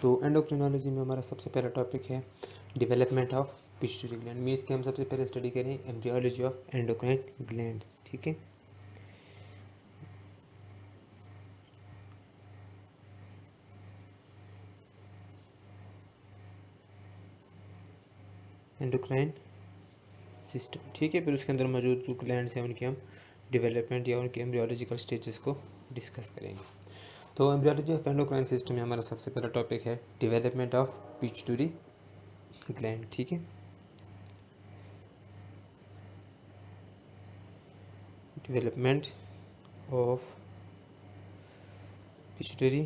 तो एंडोक्रिनोलॉजी में हमारा सबसे पहला टॉपिक है development of pituitary gland. Means कि हम सबसे पहले स्टडी करें एम्ब्रियोलॉजी ऑफ एंडोक्राइन ग्लैंड्स। ठीक है, एंडोक्राइन सिस्टम। ठीक है, फिर उसके अंदर मौजूद जो ग्लैंड्स हैं उनकी हम डेवलपमेंट या उनके एम्ब्रियोलॉजिकल स्टेजेस को डिस्कस करेंगे। तो एम्ब्रियोलॉजी ऑफ एंडोक्राइन सिस्टम में हमारा सबसे पहला टॉपिक है डेवलपमेंट ऑफ पिट्यूटरी ग्लैंड। ठीक है, डेवलपमेंट ऑफ पिट्यूटरी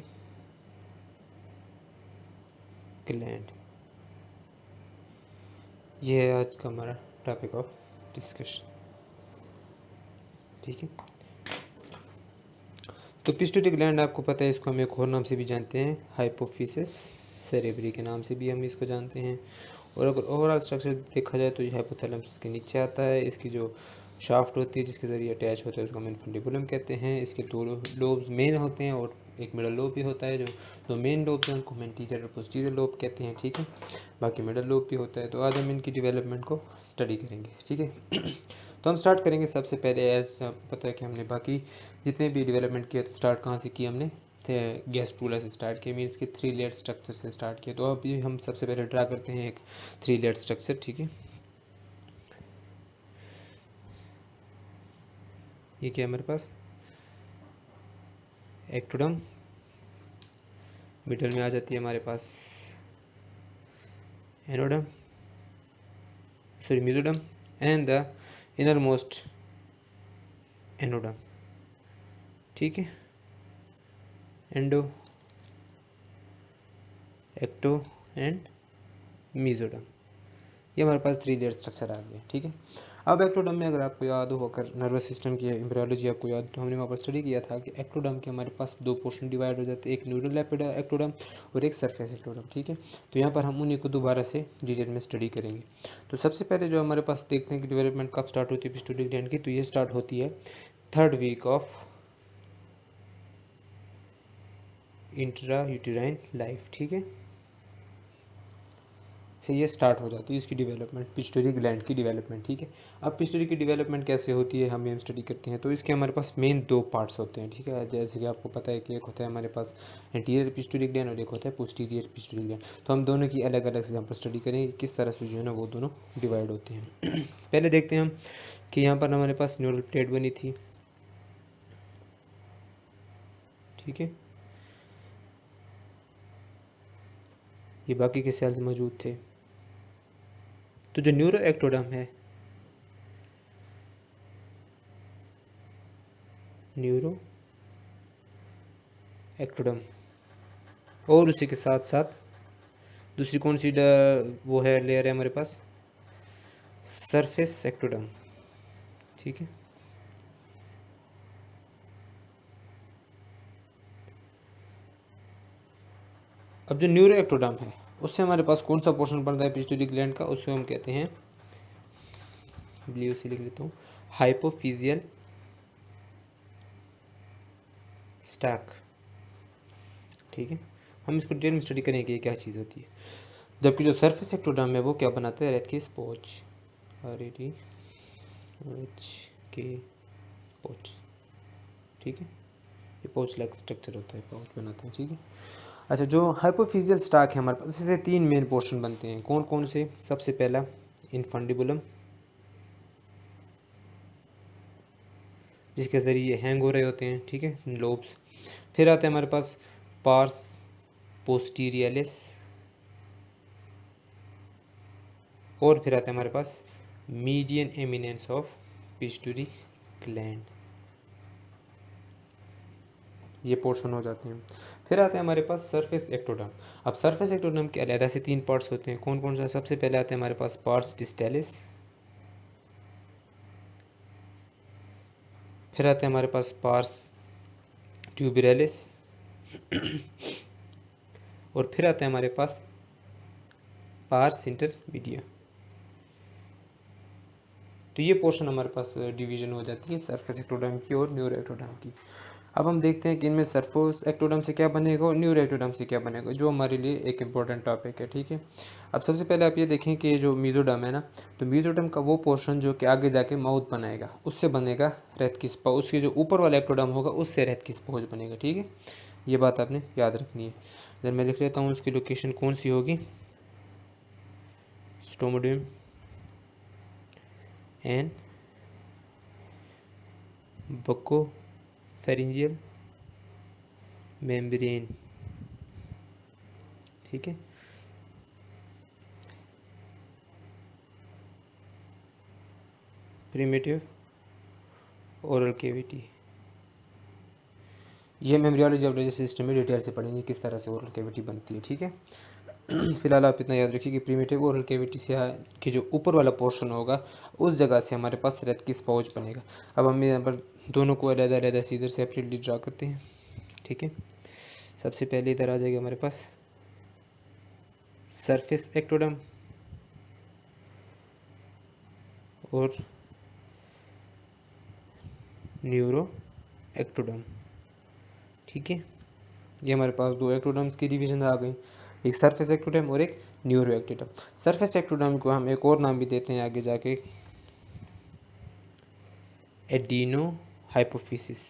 ग्लैंड, ये है आज का हमारा टॉपिक ऑफ डिस्कशन। ठीक है, तो पिट्यूटरी ग्लैंड आपको पता है, इसको हम एक और नाम से भी जानते हैं, हाइपोफिसिस सेरेब्री के नाम से भी हम इसको जानते हैं। और अगर ओवरऑल स्ट्रक्चर देखा जाए तो ये हाइपोथैलेमस के नीचे आता है। इसकी जो शाफ्ट होती है जिसके ज़रिए अटैच होता है उसको हम इन्फंडिबुलम कहते हैं। इसके दो लोब्स मेन होते हैं और एक मिडल लोब भी होता है। जो मेन लोब्स हैं उनको हम एंटीरियर और पोस्टीरियर लोब कहते हैं। ठीक है, बाकी मिडल लोब भी होता है। तो आज हम इनकी डेवलपमेंट को स्टडी करेंगे। ठीक है, तो हम स्टार्ट करेंगे सबसे पहले, एज पता है कि हमने बाकी जितने भी डेवलपमेंट किया तो स्टार्ट कहाँ से किया हमने, गैस्ट्रूला से स्टार्ट किया, मीन्स कि 3 लेयर स्ट्रक्चर से स्टार्ट किया। तो अभी हम सबसे पहले ड्रा करते हैं एक 3 लेयर स्ट्रक्चर। ठीक है, ये क्या है हमारे पास, एक्टोडम, मिडल में आ जाती है हमारे पास endoderm, sorry mesoderm, and the innermost endoderm. ठीक है, एंडो, एक्टो एंड मेसोडम, ये हमारे पास 3 लेयर स्ट्रक्चर आ गया। ठीक है, अब एक्टोडम में अगर आपको याद हो, अगर नर्वस सिस्टम की एम्ब्रियोलॉजी आपको याद, तो हमने वहाँ पर स्टडी किया था कि एक्टोडम के हमारे पास 2 पोर्शन डिवाइड हो जाते हैं, एक न्यूरल एक्टोडम और एक सरफेस एक्टोडम। ठीक है, तो यहाँ पर हम उन्हीं को दोबारा से डिटेल में स्टडी करेंगे। तो सबसे पहले जो हमारे पास देखते हैं कि डेवलपमेंट कब स्टार्ट होती है पिट्यूटरी ग्लैंड की, तो ये स्टार्ट होती है 3rd week of intra uterine life. ठीक है, से ये स्टार्ट हो जाती है इसकी डेवलपमेंट, पिट्यूटरी ग्लैंड की डेवलपमेंट। ठीक है, अब पिट्यूटरी की डेवलपमेंट कैसे होती है हम स्टडी करते हैं। तो इसके हमारे पास मेन 2 पार्ट्स होते हैं। ठीक है, जैसे कि आपको पता है कि एक होता है हमारे पास एंटीरियर पिट्यूटरी ग्लैंड और एक होता है पोस्टीरियर पिट्यूटरी ग्लैंड। तो हम दोनों की अलग अलग से यहाँ पर स्टडी करेंगे किस तरह से जो है ना वो दोनों डिवाइड होते हैं। पहले देखते हैं हम कि यहाँ पर हमारे पास न्यूरल प्लेट बनी थी। ठीक है, ये बाकी के सेल्स मौजूद थे। तो जो न्यूरो एक्टोडम है, न्यूरो एक्टोडम, और उसी के साथ साथ दूसरी कौन सी वो है लेयर है हमारे पास, सरफेस एक्टोडम। ठीक है, अब जो न्यूरो एक्टोडम है उससे हमारे पास कौन सा पोर्शन बनता है पिट्यूटरी ग्लैंड का, उससे हम कहते हैं, से लिख लेता हूँ, हाइपोफिजियल स्टैक। ठीक है, हम इसको डिटेल में स्टडी करेंगे ये क्या चीज़ होती है। जबकि जो सरफेस एक्टोडर्म है वो क्या बनाता है, रेत की स्पोज, RED के स्पोज। ठीक है, ये पोच लाइक स्ट्रक्चर होता है, पाउच बनाता है। ठीक है, अच्छा, जो हाइपोफिजियल स्टैक है हमारे पास, इससे 3 मेन पोर्शन बनते हैं। कौन कौन से, सबसे पहला इनफंडिबुलम, जिसके ज़रिए ये हैंग हो रहे होते हैं। ठीक है, लोब्स। फिर आते हैं हमारे पास पार्स पोस्टीरियलिस, और फिर आते हैं हमारे पास median eminence of pituitary gland, ये पोर्शन हो जाते हैं। फिर आते हैं हमारे पास सरफेस एक्टोडर्म। अब सरफेस एक्टोडर्म के अलग से 3 पार्ट्स होते हैं। कौन कौन सा, सबसे पहले आते हैं हमारे पास पार्स डिस्टेलिस, फिर आते हैं हमारे पास पार्स ट्यूबरेलिस, और फिर आते हैं हमारे पास पार्स इंटरमीडिया। तो ये पोर्शन हमारे पास डिवीजन हो जाती है सरफेस एक्टोडर्म की और न्यूरो एक्टोडर्म की। अब हम देखते हैं कि इनमें सरफेस एक्टोडर्म से क्या बनेगा और न्यूरो एक्टोडर्म से क्या बनेगा, जो हमारे लिए एक इम्पॉर्टेंट टॉपिक है। ठीक है, अब सबसे पहले आप ये देखें कि जो मेसोडर्म है ना, तो मेसोडर्म का वो पोर्शन जो कि आगे जाके माउथ बनाएगा, उससे बनेगा रेत की स्पॉज। उसके जो ऊपर वाला एक्टोडर्म होगा उससे रेत की स्पॉज बनेगा। ठीक है, ये बात आपने याद रखनी है। इधर मैं लिख लेता हूँ उसकी लोकेशन कौन सी होगी, स्टोमोडियम एंड बकोफेरिंजियल मेम्ब्रेन। ठीक है, प्रिमिटिव ओरल कैविटी, ये मेमोरियोलॉजी ऑफ डाइजेस्टिव सिस्टम में डिटेल से पढ़ेंगे किस तरह से ओरल कैविटी बनती है। ठीक है, फिलहाल आप इतना याद रखिए कि प्रिमिटिव ओरल कैविटी से कि जो ऊपर वाला पोर्शन होगा उस जगह से हमारे पास रेत की स्पॉज बनेगा। अब हम यहाँ पर दोनों को अलग-अलग सीधे सेपरेटली ड्रा करते हैं। ठीक है, सबसे पहले इधर आ जाएगा हमारे पास सरफेस एक्टोडर्म और न्यूरो एक्टोडर्म। ठीक है, ये हमारे पास दो एक्टोडर्म्स की डिवीजन आ गई, एक सरफेस एक्टोडर्म और एक न्यूरो एक्टोडर्म। सरफेस एक्टोडर्म को हम एक और नाम भी देते हैं आगे जाके, एडिनो हाइपोफिसिस,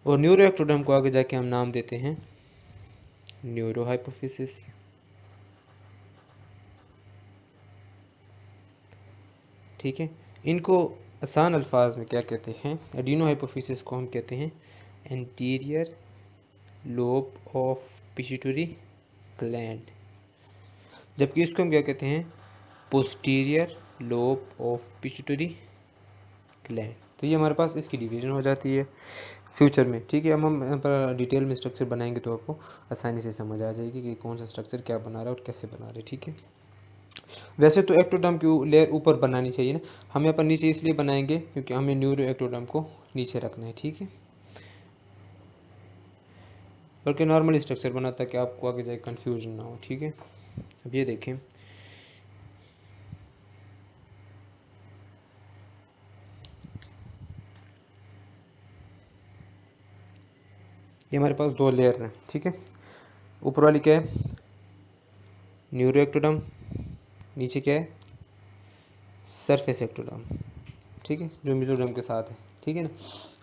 और न्यूरो एक्टोडर्म को आगे जाके हम नाम देते हैं न्यूरो हाइपोफिसिस। ठीक है, इनको आसान अल्फाज में क्या कहते हैं, एडिनो हाइपोफिसिस को हम कहते हैं anterior lobe of pituitary gland, जबकि इसको हम क्या कहते हैं posterior lobe of pituitary gland. तो ये हमारे पास इसकी डिवीजन हो जाती है फ्यूचर में। ठीक है, अब हम यहाँ पर डिटेल में स्ट्रक्चर बनाएंगे तो आपको आसानी से समझ आ जाएगी कि कौन सा स्ट्रक्चर क्या बना रहा है और कैसे बना रहे हैं। ठीक है, वैसे तो एक्टोडर्म की लेयर ऊपर बनानी चाहिए ना, हम यहाँ पर नीचे इसलिए बनाएंगे क्योंकि हमें न्यूरो एक्टोडर्म को नीचे रखना है। ठीक है, बल्कि नॉर्मल स्ट्रक्चर बना ताकि आपको आगे जाए कन्फ्यूजन ना हो। ठीक है, अब ये देखें, ये हमारे पास दो लेयर्स हैं। ठीक है, ऊपर वाली क्या है न्यूरो एक्टोडर्म, नीचे क्या है सरफेस एक्टोडर्म। ठीक है, जो मेसोडर्म के साथ है। ठीक है ना,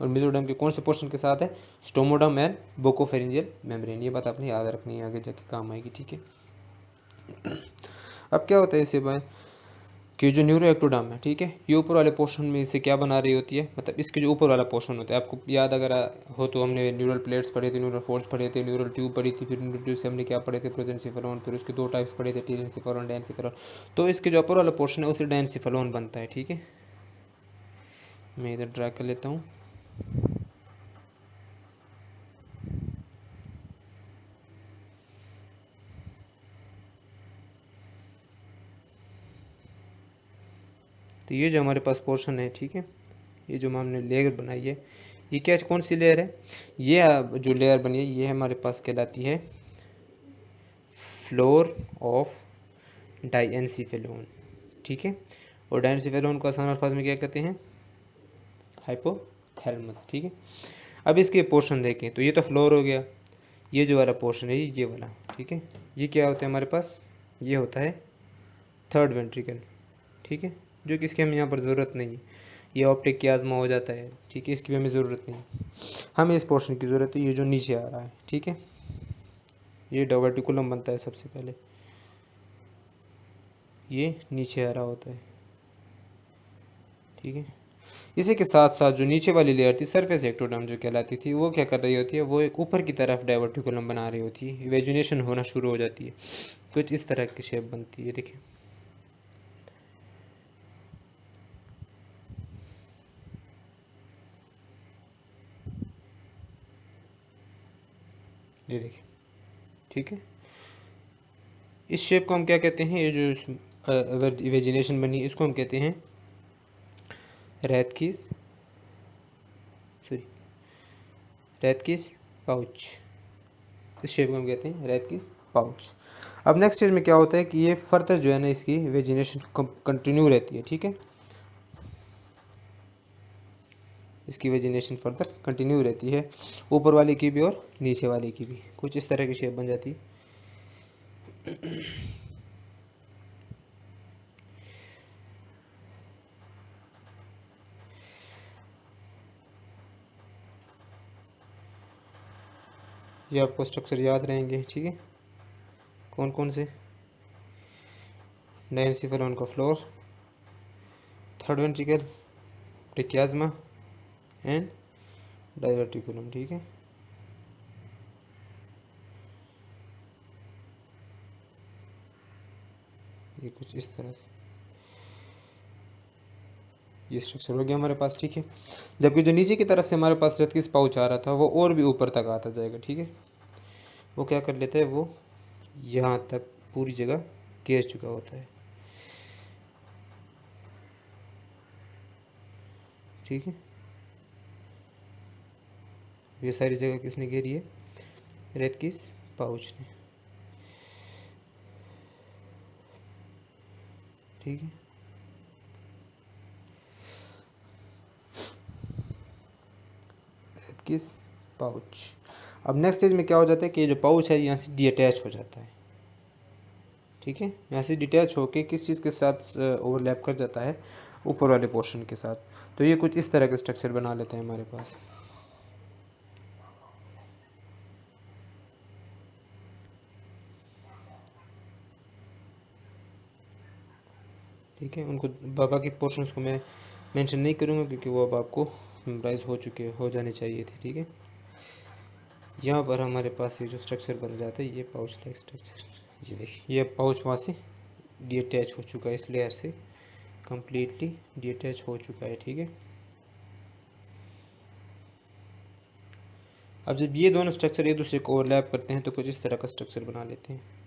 और मेसोडर्म के कौन से पोर्शन के साथ है, स्टोमोडर्म एंड बोकोफेरिंजियल मेम्ब्रेन। ये बात आपने याद रखनी है, आगे जाके काम आएगी। ठीक है, अब क्या होता है इसे बाय कि जो न्यूरो एक्टोडर्म है, ठीक है, ये ऊपर वाले पोर्शन में इसे क्या बना रही होती है, मतलब इसके जो ऊपर वाला पोर्शन होता है, आपको याद अगर हो तो हमने न्यूरल प्लेट्स पढ़े थे, न्यूरल फोर्स पढ़े थे, न्यूरल ट्यूब पढ़ी थी, फिर न्यूरल ट्यूब से हमने क्या पढ़े थे प्रोजेंसिफेरॉन, फिर उसके दो टाइप्स पढ़े थे टीरेंसिफेरॉन डेंसिफेरॉन। तो इसके जो ऊपर वाला पोर्शन है उसे डेंसिफेरॉन बनता है। ठीक है, मैं इधर ड्रा कर लेता हूँ। तो ये जो हमारे पास पोर्शन है, ठीक है, ये जो हमने लेयर बनाई है, ये क्या कौन सी लेयर है, ये जो लेयर बनी है ये हमारे पास कहलाती है फ्लोर ऑफ डाइएन्सिफेलोन। ठीक है, और डाइएन्सिफेलोन को आसान अल्फाज में क्या कहते हैं हाइपोथैलेमस। ठीक है, अब इसके पोर्शन देखें तो ये तो फ्लोर हो गया, ये जो वाला पोर्शन है ये वाला। ठीक है, ये क्या होता है हमारे पास, ये होता है थर्ड वेंट्रिकल। ठीक है, जो कि इसकी हमें यहाँ पर ज़रूरत नहीं है, ये ऑप्टिक कियाज्मा हो जाता है। ठीक है, इसकी भी हमें ज़रूरत नहीं, हमें इस पोर्शन की ज़रूरत है, ये जो नीचे आ रहा है। ठीक है, ये डावर्टिकुलम बनता है सबसे पहले, ये नीचे आ रहा होता है। ठीक है, इसी के साथ साथ जो नीचे वाली लेयर थी सरफेस एक्टोडर्म जो कहलाती थी, वो क्या कर रही होती है, वो एक ऊपर की तरफ डाइवर्टिकुलम बना रही होती है, वेजिनेशन होना शुरू हो जाती है, कुछ इस तरह की शेप बनती है। देखिए, ये देखिए। ठीक है, इस शेप को हम क्या कहते हैं, ये जो अगर वेजिनेशन बनी इसको हम कहते हैं रैथकीस, सॉरी रैथकीस पाउच। इस शेप को हम कहते हैं रैथकीस पाउच। अब नेक्स्ट स्टेज में क्या होता है कि ये फर्दर जो है ना इसकी वेजिनेशन कंटिन्यू रहती है। ठीक है, इसकी वेजिनेशन फर्दर कंटिन्यू रहती है, ऊपर वाले की भी और नीचे वाले की भी। कुछ इस तरह की शेप बन जाती है। ये आपको स्ट्रक्चर याद रहेंगे, ठीक है। कौन कौन से? डायनसिफेलोन का फ्लोर, थर्ड वेंट्रिकल, ट्रेकियाज्मा एंड डायवर्टिकुलम, ठीक है। ये कुछ इस तरह से ये स्ट्रक्चर हो गया हमारे पास, ठीक है। जबकि जो नीचे की तरफ से हमारे पास रक्त किस पाउच आ रहा था वो और भी ऊपर तक आता जाएगा, ठीक है। वो क्या कर लेता है, वो यहाँ तक पूरी जगह घेर चुका होता है, ठीक है। ये सारी जगह किसने घेरी है? रेत किस पाउच ने, ठीक है। रेत किस पाउच। अब नेक्स्ट स्टेज में क्या हो जाता है कि ये जो पाउच है यहाँ से डिअटैच हो जाता है, ठीक है। यहाँ से डिटैच होके किस चीज़ के साथ ओवरलैप कर जाता है? ऊपर वाले पोर्शन के साथ। तो ये कुछ इस तरह के स्ट्रक्चर बना लेते हैं हमारे पास, ठीक है। उनको बाकी पोर्शंस को मैं मेंशन नहीं करूँगा क्योंकि वो अब आपको मेमोराइज हो जाने चाहिए थे, ठीक है। यहाँ पर हमारे पास ये जो स्ट्रक्चर बन जाता है, ये पाउच लाइक स्ट्रक्चर, ये देखिए ये पाउच वहाँ से डिअटैच हो चुका है, इस लेयर से कम्प्लीटली डिअटैच हो चुका है, ठीक है। अब जब ये दोनों स्ट्रक्चर एक दूसरे को ओवरलैप करते हैं तो कुछ इस तरह का स्ट्रक्चर बना लेते हैं।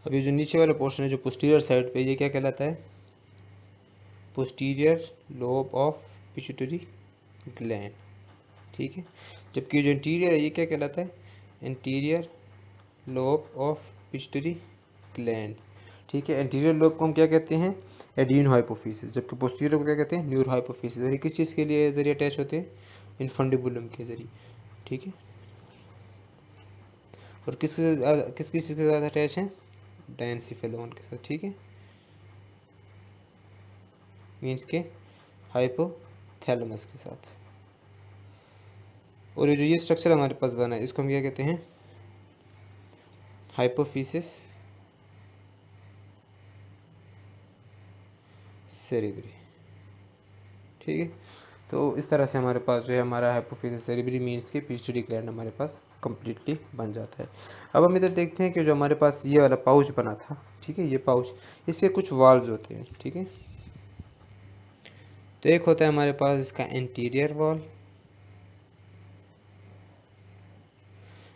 अब ये जो नीचे वाला पोर्शन है जो पोस्टीरियर साइड पे, ये क्या कहलाता है? Posterior lobe of pituitary gland, ठीक है। जबकि जो इंटीरियर है ये क्या कहलाता है? Interior lobe of pituitary gland, ठीक है। इंटीरियर लोब को हम क्या कहते हैं? एड्यून हाइपोफिसिस। जबकि पोस्टीरियर को क्या कहते हैं? Neuro hypophysis. और ये किस चीज़ के लिए जरिए अटैच होते हैं? इनफंडिबुलम के जरिए, ठीक है। और किस चीज़ के साथ अटैच है? डायनसिफेलोन के साथ, ठीक है। मीन्स के हाइपोथैलेमस के साथ। और ये जो ये स्ट्रक्चर हमारे पास बना है इसको हम क्या कहते हैं? हाइपोफिसिस सेरेब्री, ठीक है। तो इस तरह से हमारे पास जो है हमारा हाइपोफिसिस सेरेब्री मीन्स के पिट्यूटरी ग्लैंड हमारे पास कंप्लीटली बन जाता है। अब हम इधर देखते हैं कि जो हमारे पास ये वाला पाउच बना था, ठीक है, ये पाउच, इसके कुछ वाल्व्स होते हैं, ठीक है। तो एक होता है हमारे पास इसका इंटीरियर वॉल,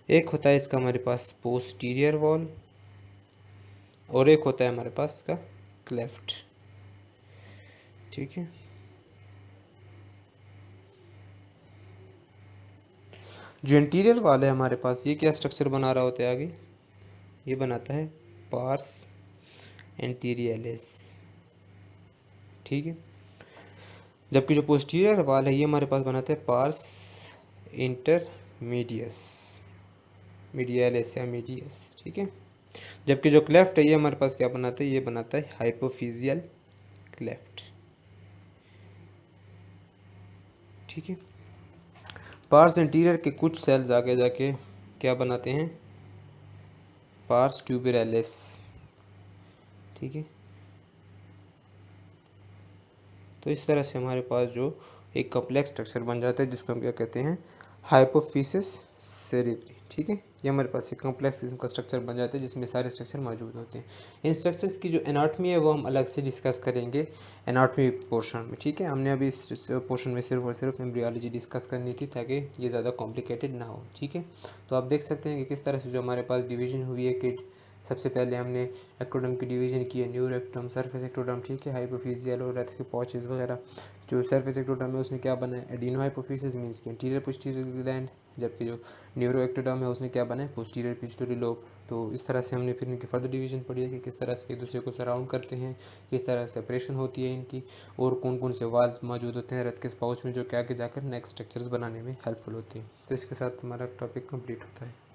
एक होता है इसका हमारे पास पोस्टीरियर वॉल, और एक होता है हमारे पास इसका क्लेफ्ट, ठीक है। जो इंटीरियर वॉल है हमारे पास, ये क्या स्ट्रक्चर बना रहा होता है आगे? ये बनाता है पार्स एंटीरियलिस, ठीक है। जबकि जो पोस्टीरियर वॉल है ये हमारे पास बनाता है पार्स इंटरमीडियस, मीडियलिस या मीडियस, ठीक है। जबकि जो क्लेफ्ट है ये हमारे पास क्या बनाता है? ये बनाता है हाइपोफिजियल क्लेफ्ट, ठीक है। पार्स इंटीरियर के कुछ सेल्स आगे जाके क्या बनाते हैं? पार्स ट्यूबरलिस, ठीक है। तो इस तरह से हमारे पास जो एक कॉम्प्लेक्स स्ट्रक्चर बन जाता है जिसको हम क्या कहते हैं? हाइपोफिसिस सेरेब्री, ठीक है। ये हमारे पास एक कॉम्प्लेक्स किस्म का स्ट्रक्चर बन जाता है जिसमें सारे स्ट्रक्चर मौजूद होते हैं। इन स्ट्रक्चर्स की जो एनाटॉमी है वो हम अलग से डिस्कस करेंगे एनाटॉमी पोर्शन में, ठीक है। हमने अभी इस पोर्शन में सिर्फ और सिर्फ एम्ब्रियोलॉजी डिस्कस करनी थी ताकि ये ज़्यादा कॉम्प्लिकेटेड ना हो, ठीक है। तो आप देख सकते हैं कि किस तरह से जो हमारे पास डिवीजन हुई है कि सबसे पहले हमने एक्टोडर्म की डिवीजन की है, न्यूरो एक्टोडर्म, सरफेस एक्टोडर्म, ठीक है, हाइपोफिजियल और रेथ के पॉचेस वगैरह। जो सरफेस एक्टोडर्म है उसने क्या बना है, एडिनो हाइपोफिसिस मीन्स की एंटीरियर पोस्टीरियर ग्लैंड, जबकि जो न्यूरो एक्टोडर्म है उसने क्या बना है, पोस्टीरियर पिट्यूटरी लोब। तो इस तरह से हमने फिर इनकी फर्दर डिवीजन पढ़ी है कि किस तरह से एक दूसरे को सराउंड करते हैं, किस तरह से सेपरेशन होती है इनकी, और कौन कौन से वाल्स मौजूद होते हैं रथ के पाउच में जो कि आगे जाकर नेक्स्ट स्ट्रक्चर्स बनाने में हेल्पफुल होती हैं। तो इसके साथ हमारा टॉपिक कंप्लीट होता है।